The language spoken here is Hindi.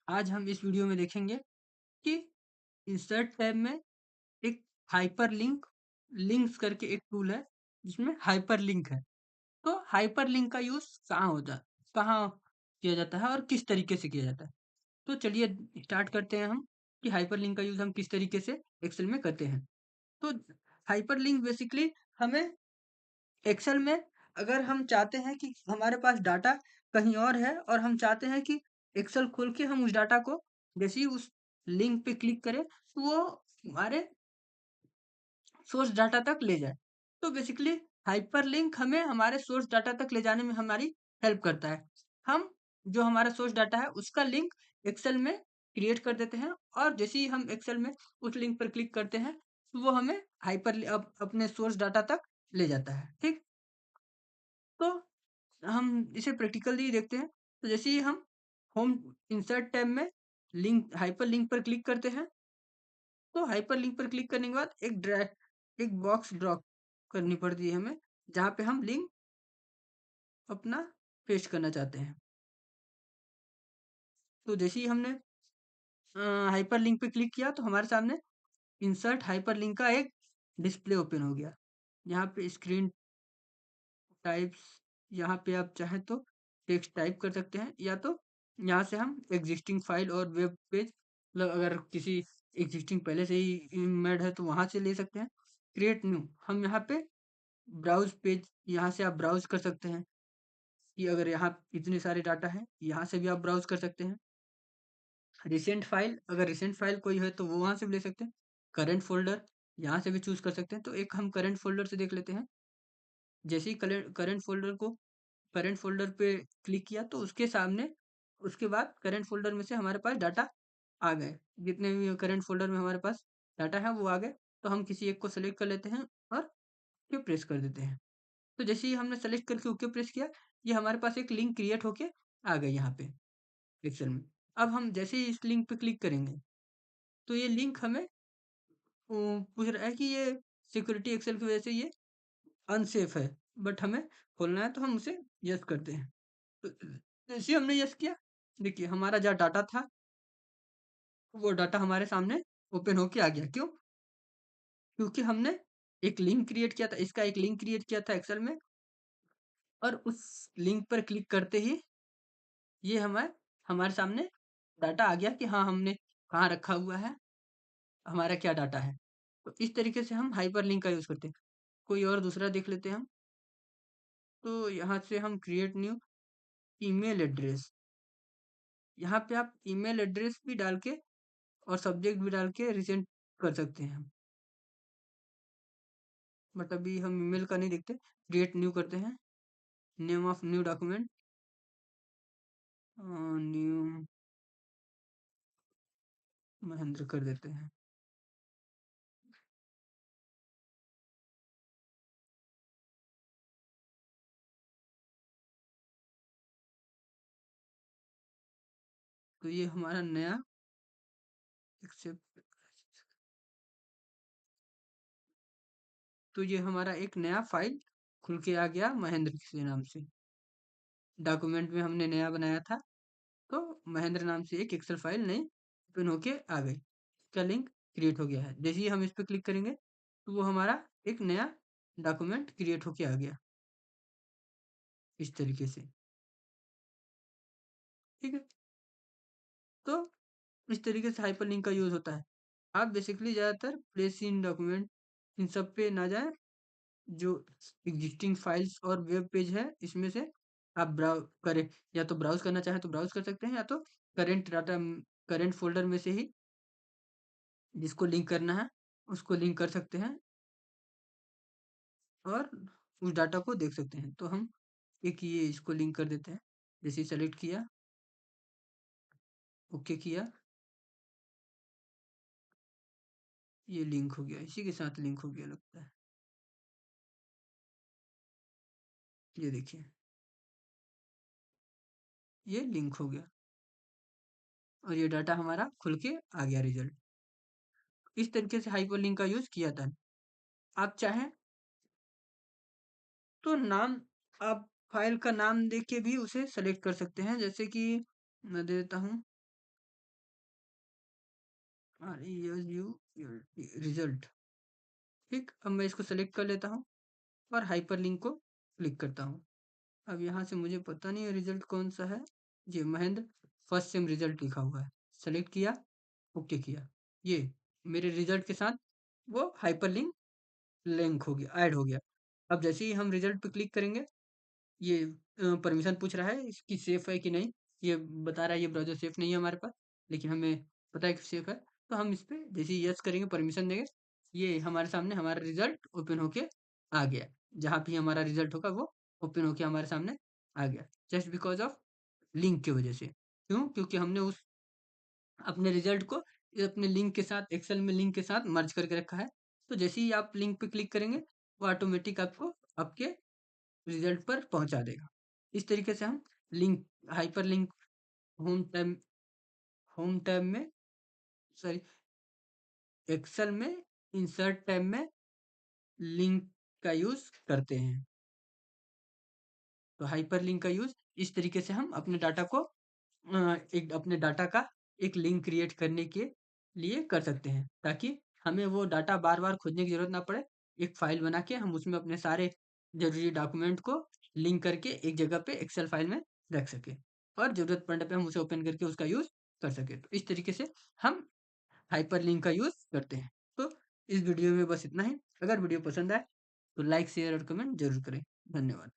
आज हम इस वीडियो में देखेंगे कि इंसर्ट टैब में एक हाइपरलिंक लिंक्स करके एक टूल है जिसमें हाइपरलिंक है। तो हाइपरलिंक का यूज़ कहाँ किया जाता है और किस तरीके से किया जाता है। तो चलिए स्टार्ट करते हैं हम कि हाइपरलिंक का यूज़ हम किस तरीके से एक्सेल में करते हैं। तो हाइपरलिंक बेसिकली हमें एक्सेल में अगर हम चाहते हैं कि हमारे पास डाटा कहीं और है और हम चाहते हैं कि एक्सेल खोल के हम उस डाटा को जैसे ही उस लिंक पे क्लिक करें तो वो हमारे सोर्स डाटा तक ले जाए। तो बेसिकली हाइपरलिंक हमें हमारे सोर्स डाटा तक ले जाने में हमारी हेल्प करता है। हम जो हमारा सोर्स डाटा है उसका लिंक एक्सेल में क्रिएट कर देते हैं और जैसे ही हम एक्सेल में उस लिंक पर क्लिक करते हैं तो वो हमें अपने सोर्स डाटा तक ले जाता है। ठीक। तो हम इसे प्रैक्टिकली देखते हैं। तो जैसे ही हम होम इंसर्ट टैब में लिंक हाइपर लिंक पर क्लिक करते हैं तो हाइपर लिंक पर क्लिक करने के बाद एक बॉक्स ड्रॉ करनी पड़ती है हमें जहाँ पे हम लिंक अपना पेस्ट करना चाहते हैं। तो जैसे ही हमने हाइपर लिंक पे क्लिक किया तो हमारे सामने इंसर्ट हाइपर लिंक का एक डिस्प्ले ओपन हो गया। यहाँ पे स्क्रीन टाइप्स, यहाँ पे आप चाहें तो टेक्स्ट टाइप कर सकते हैं या तो यहाँ से हम एग्जिस्टिंग फाइल और वेब पेज मतलब अगर किसी एग्जिस्टिंग पहले से ही इमेज है तो वहाँ से ले सकते हैं। क्रिएट न्यू हम यहाँ पे ब्राउज पेज यहाँ से आप ब्राउज कर सकते हैं कि अगर यहाँ इतने सारे डाटा हैं यहाँ से भी आप ब्राउज कर सकते हैं। रिसेंट फाइल अगर रिसेंट फाइल कोई है तो वो वहाँ से भी ले सकते हैं। करंट फोल्डर यहाँ से भी चूज कर सकते हैं। तो एक हम करंट फोल्डर से देख लेते हैं। जैसे ही करंट फ़ोल्डर पे क्लिक किया तो उसके बाद करंट फ़ोल्डर में से हमारे पास डाटा आ गए। जितने भी करंट फ़ोल्डर में हमारे पास डाटा है वो आ गए। तो हम किसी एक को सेलेक्ट कर लेते हैं और ओके प्रेस कर देते हैं। तो जैसे ही हमने सेलेक्ट करके ओके प्रेस किया, ये हमारे पास एक लिंक क्रिएट होके आ गई यहाँ पे एक्सेल में। अब हम जैसे ही इस लिंक पे क्लिक करेंगे, तो ये लिंक हमें पूछ रहा है कि ये सिक्योरिटी एक्सेल की वजह से ये अनसेफ है, बट हमें खोलना है तो हम उसे यस करते हैं। तो जैसे ही हमने यस किया, देखिए हमारा जो डाटा था वो डाटा हमारे सामने ओपन होके आ गया। क्यों? क्योंकि हमने एक लिंक क्रिएट किया था, इसका एक लिंक क्रिएट किया था एक्सेल में और उस लिंक पर क्लिक करते ही ये हमारे सामने डाटा आ गया कि हाँ हमने कहाँ रखा हुआ है, हमारा क्या डाटा है। तो इस तरीके से हम हाइपर लिंक का यूज़ करते हैं। कोई और दूसरा देख लेते हैं हम। तो यहाँ से हम क्रिएट न्यू ईमेल एड्रेस, यहाँ पे आप ईमेल एड्रेस भी डाल के और सब्जेक्ट भी डाल के रिसेंड कर सकते हैं हम। बट अभी हम ईमेल का नहीं देखते, क्रिएट न्यू करते हैं। Name of new document new Mahendra कर देते हैं। तो ये हमारा नया एक्सेप्ट, तो ये हमारा एक नया फाइल खुल के आ गया महेंद्र के नाम से। डॉक्यूमेंट में हमने नया बनाया था तो महेंद्र नाम से एक एक्सेल फाइल नई ओपन होके आ गई। इसका लिंक क्रिएट हो गया है। जैसे ही हम इस पर क्लिक करेंगे तो वो हमारा एक नया डॉक्यूमेंट क्रिएट होके आ गया इस तरीके से। ठीक है। तो इस तरीके से हाइपरलिंक का यूज़ होता है। आप बेसिकली ज़्यादातर प्लेस इन डॉक्यूमेंट इन सब पे ना जाएँ, जो एग्जिस्टिंग फाइल्स और वेब पेज है इसमें से आप ब्राउ करें, या तो ब्राउज़ करना चाहें तो ब्राउज़ कर सकते हैं या तो करंट फ़ोल्डर में से ही जिसको लिंक करना है उसको लिंक कर सकते हैं और उस डाटा को देख सकते हैं। तो हम एक ये इसको लिंक कर देते हैं। जैसे ही सेलेक्ट किया, ओके किया, ये लिंक हो गया। इसी के साथ लिंक हो गया लगता है। ये देखिए, ये लिंक हो गया और ये डाटा हमारा खुल के आ गया रिजल्ट। इस तरीके से हाइपरलिंक का यूज़ किया था। आप चाहें तो नाम आप फाइल का नाम देके भी उसे सेलेक्ट कर सकते हैं। जैसे कि मैं दे देता हूँ रिजल्ट। ठीक, अब मैं इसको सेलेक्ट कर लेता हूँ और हाइपरलिंक को क्लिक करता हूँ। अब यहाँ से मुझे पता नहीं है रिजल्ट कौन सा है। जी, महेंद्र फर्स्ट सेम रिजल्ट लिखा हुआ है। सेलेक्ट किया, ओके किया। ये मेरे रिजल्ट के साथ वो हाइपरलिंक लिंक हो गया, ऐड हो गया। अब जैसे ही हम रिजल्ट पे क्लिक करेंगे, ये परमिशन पूछ रहा है इसकी सेफ है कि नहीं। ये बता रहा है ये ब्राउज़र सेफ नहीं है हमारे पास, लेकिन हमें पता है कि सेफ है। तो हम इस पे जैसे ही यस करेंगे, परमिशन देंगे, ये हमारे सामने हमारा रिजल्ट ओपन होके आ गया। जहाँ भी हमारा रिजल्ट होगा वो ओपन होके हमारे सामने आ गया। जस्ट बिकॉज़ ऑफ लिंक की वजह से। क्यों? क्योंकि हमने उस अपने रिजल्ट को अपने लिंक के साथ, एक्सेल में लिंक के साथ मर्ज करके रखा है। तो जैसे ही आप लिंक पे क्लिक करेंगे, वो ऑटोमेटिक आपको आपके रिजल्ट पर पहुंचा देगा। इस तरीके से हम link, hyperlink home tab home tab में, सॉरी, एक्सेल में इंसर्ट टैब में लिंक का यूज करते हैं। तो हाइपरलिंक का यूज इस तरीके से हम अपने डाटा को एक अपने डाटा का एक लिंक क्रिएट करने के लिए कर सकते हैं, ताकि हमें वो डाटा बार बार खोजने की जरूरत ना पड़े। एक फाइल बना के हम उसमें अपने सारे जरूरी डॉक्यूमेंट को लिंक करके एक जगह पे एक्सेल फाइल में रख सके, और जरूरत पड़ने पे हम उसे ओपन करके उसका यूज कर सके। तो इस तरीके से हम हाइपरलिंक का यूज करते हैं। तो इस वीडियो में बस इतना ही। अगर वीडियो पसंद आए तो लाइक, शेयर और कमेंट जरूर करें। धन्यवाद।